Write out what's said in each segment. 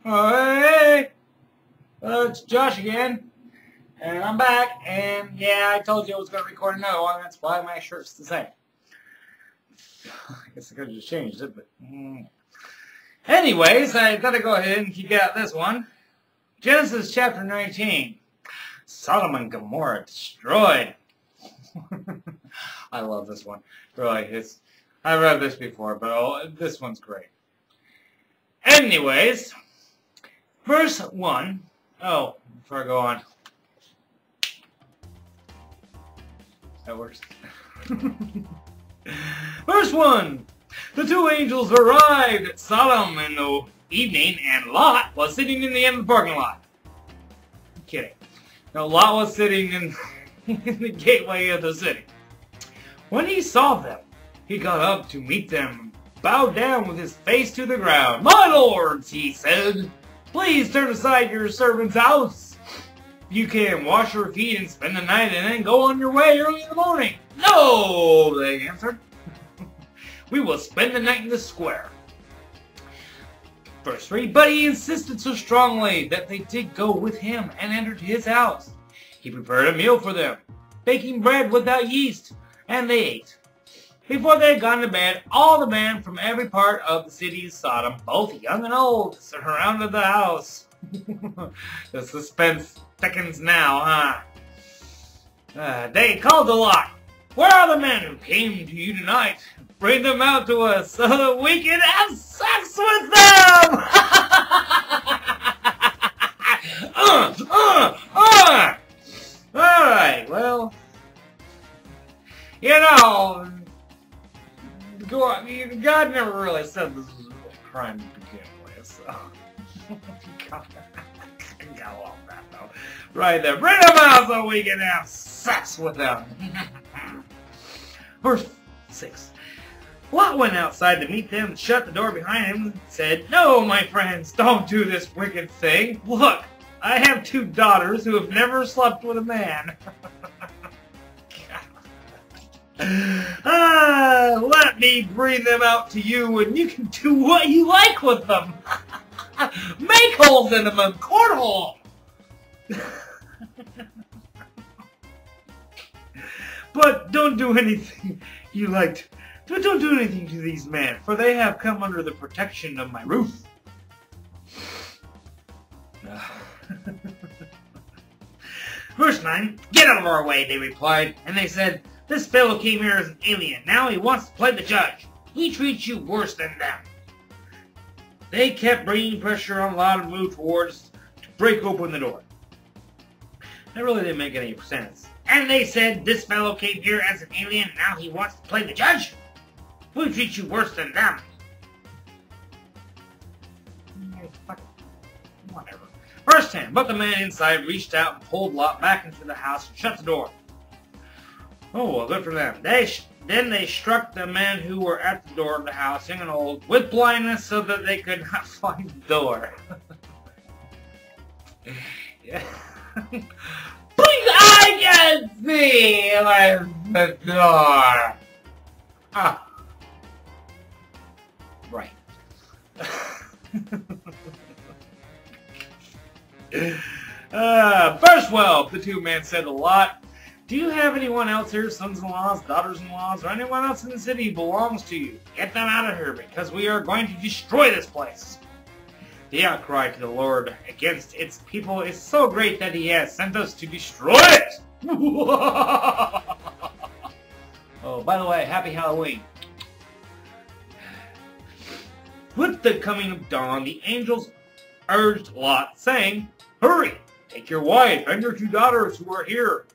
Oh, hey! It's Josh again. And I'm back. And yeah, I told you I was going to record another one. That's why my shirt's the same. I guess I could have just changed it, but... Anyways, I gotta go ahead and kick out this one. Genesis chapter 19. Sodom and Gomorrah destroyed. I love this one. Really, I've read this before, but this one's great. Anyways, verse 1. Oh, before I go on. That works. Verse 1. The two angels arrived at Sodom in the evening, and Lot was sitting in the end of the parking lot. I'm kidding. No, Lot was sitting in the gateway of the city. When he saw them, he got up to meet them and bowed down with his face to the ground. "My lords," he said, "please turn aside your servant's house. You can wash your feet and spend the night and then go on your way early in the morning." "No," they answered. "We will spend the night in the square." Verse 3, but he insisted so strongly that they did go with him and entered his house. He prepared a meal for them, baking bread without yeast, and they ate. Before they had gone to bed, all the men from every part of the city of Sodom, both young and old, surrounded the house. The suspense thickens now, huh? They called to Lot, "Where are the men who came to you tonight? Bring them out to us so that we can have sex with them!" Alright, well, you know, God never really said this was a crime to begin with, so. Got along that, though. Right there. Bring them out so we can have sex with them. Verse 6. Lot went outside to meet them and shut the door behind him and said, "No, my friends, don't do this wicked thing. Look, I have 2 daughters who have never slept with a man. Let me bring them out to you and you can do what you like with them. Make holes in them and cornhole." "But don't do anything you like. But don't do anything to these men, for they have come under the protection of my roof." Verse 9. "Get out of our way," they replied, and they said, "This fellow came here as an alien. Now he wants to play the judge. We treat you worse than them." They kept bringing pressure on Lot and moved towards to break open the door. That really didn't make any sense. And they said, "This fellow came here as an alien. Now he wants to play the judge. We treat you worse than them." Whatever. Verse 10. But the man inside reached out and pulled Lot back into the house and shut the door. Oh, well, good for them. Then they struck the men who were at the door of the house, young and old, with blindness so that they could not find the door. Yeah. "Please, I can see the door." Ah. Right. Verse 12. The 2 men said to Lot, "Do you have anyone else here, sons-in-laws, daughters-in-laws, or anyone else in the city who belongs to you? Get them out of here, because we are going to destroy this place." The outcry to the Lord against its people is so great that he has sent us to destroy it. Oh, by the way, happy Halloween. With the coming of dawn, the angels urged Lot, saying, "Hurry, take your wife and your 2 daughters who are here,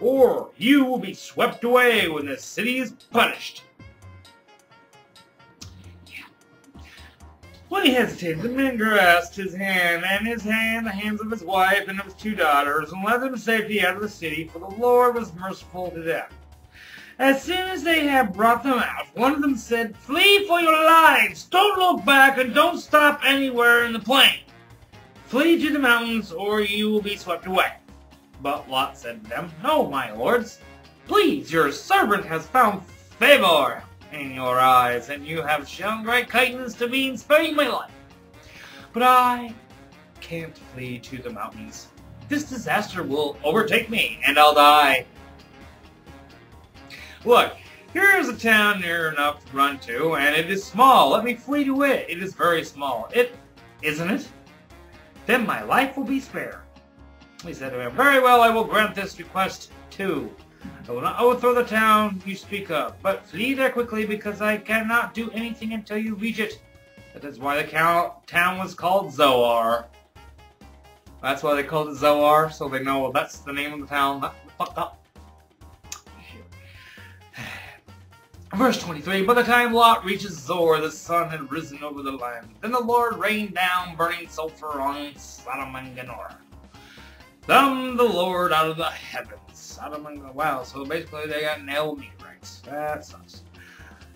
or you will be swept away when the city is punished." Yeah. When he hesitated, the men grasped his hand, and his hand, the hands of his wife and of his 2 daughters, and led them to safety out of the city, for the Lord was merciful to them. As soon as they had brought them out, one of them said, "Flee for your lives! Don't look back and don't stop anywhere in the plain. Flee to the mountains, or you will be swept away." But Lot said to them, "No, my lords. Please, your servant has found favor in your eyes, and you have shown great kindness to me in sparing my life. But I can't flee to the mountains. This disaster will overtake me, and I'll die. Look, here's a town near enough to run to, and it is small. Let me flee to it. It is very small. Isn't it? Then my life will be spared. He said to him, very well, I will grant this request too. I will not overthrow the town you speak of, but flee there quickly because I cannot do anything until you reach it. That is why the town was called Zoar. That's why they called it Zoar, so they know, well, that's the name of the town. Not fucked up. Verse 23, by the time Lot reaches Zoar, the sun had risen over the land. Then the Lord rained down burning sulfur on Sodom and Gomorrah. From the Lord out of the heavens. Sodom and Gomorrah. Wow, so basically they got nailed meteorites. That sucks.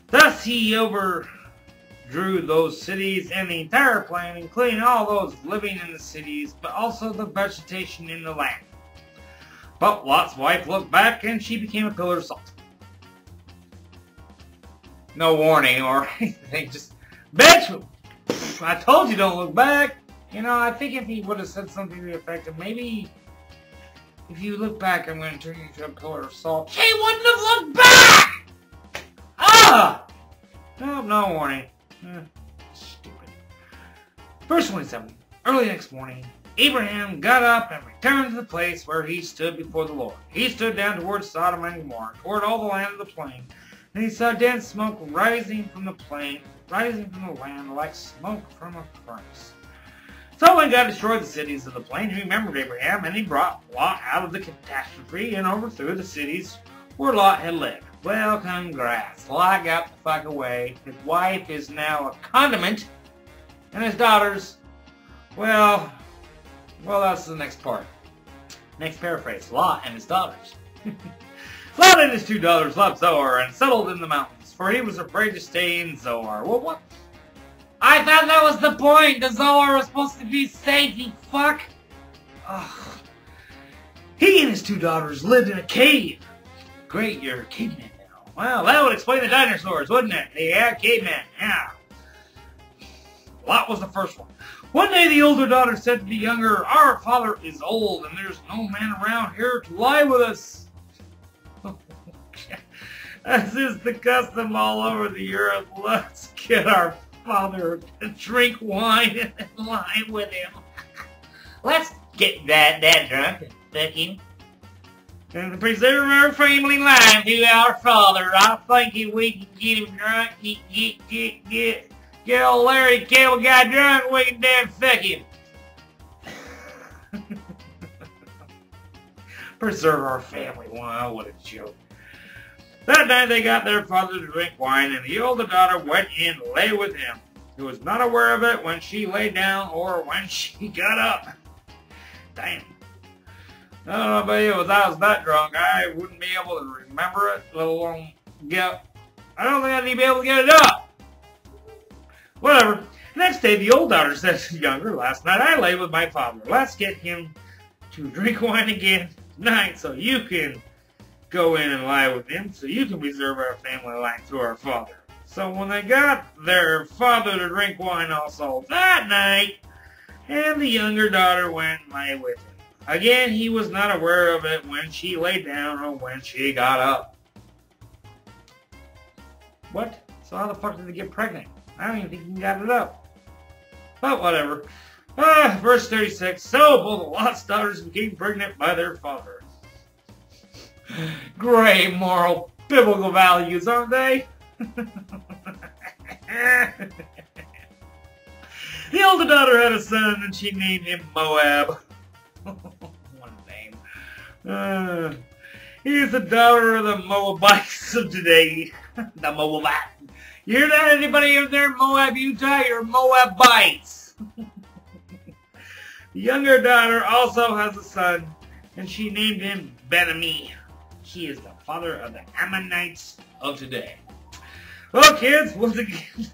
Thus he overdrew those cities and the entire plain, including all those living in the cities, but also the vegetation in the land. But Lot's wife looked back and she became a pillar of salt. No warning or anything, just, bitch! I told you don't look back! You know, I think if he would have said something to the effect of, maybe, if you look back, I'm going to turn you into a pillar of salt. She wouldn't have looked back! Ah! No warning. Stupid. Verse 27. Early next morning, Abraham got up and returned to the place where he stood before the Lord. He stood down towards Sodom and Gomorrah, toward all the land of the plain. And he saw dense smoke rising from the plain, rising from the land like smoke from a furnace. So when God destroyed the cities of the plain, he remembered Abraham, and he brought Lot out of the catastrophe and overthrew the cities where Lot had lived. Well, congrats. Lot got the fuck away. His wife is now a condiment, and his daughters, well, that's the next part. Next paraphrase, Lot and his daughters. Lot and his two daughters left Zoar and settled in the mountains, for he was afraid to stay in Zoar. Well, what? I thought that was the point! The Zoar was supposed to be safe, you fuck! Ugh. He and his two daughters lived in a cave. Great, you're a caveman now. Well, that would explain the dinosaurs, wouldn't it? Yeah, caveman, yeah. Lot was the first one. One day the older daughter said to the younger, our father is old and there's no man around here to lie with us. As is the custom all over the earth, let's get our father to drink wine and lie with him. Let's get that drunk and fuck him. And to preserve our family line to our father, I think if we can get him drunk, get old Larry the Cable Guy drunk, we can damn fuck him. Preserve our family line, what a joke. That night they got their father to drink wine, and the older daughter went in and lay with him. He was not aware of it when she lay down or when she got up. Damn. I don't know about you, if I was that drunk, I wouldn't be able to remember it, let alone I don't think I'd even be able to get it up. Whatever. Next day, the old daughter said to the younger, last night I lay with my father. Let's get him to drink wine again tonight so you can go in and lie with him, so you can preserve our family line through our father. So when they got their father to drink wine also that night, and the younger daughter went and lay with him. Again, he was not aware of it when she lay down or when she got up. What? So how the fuck did they get pregnant? I don't even think he got it up. But whatever. Verse 36. So both Lot's daughters became pregnant by their father. Great moral biblical values, aren't they? The older daughter had a son and she named him Moab. What a name. He's the daughter of the Moabites of today. The Moabite. You hear that? Anybody in there, Moab, Utah? You're Moabites. The younger daughter also has a son, and she named him Ben-Ami. He is the father of the Ammonites of today. Well, kids, once again,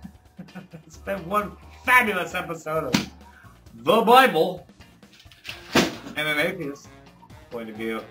it's been one fabulous episode of The Bible and an Atheist Point of View.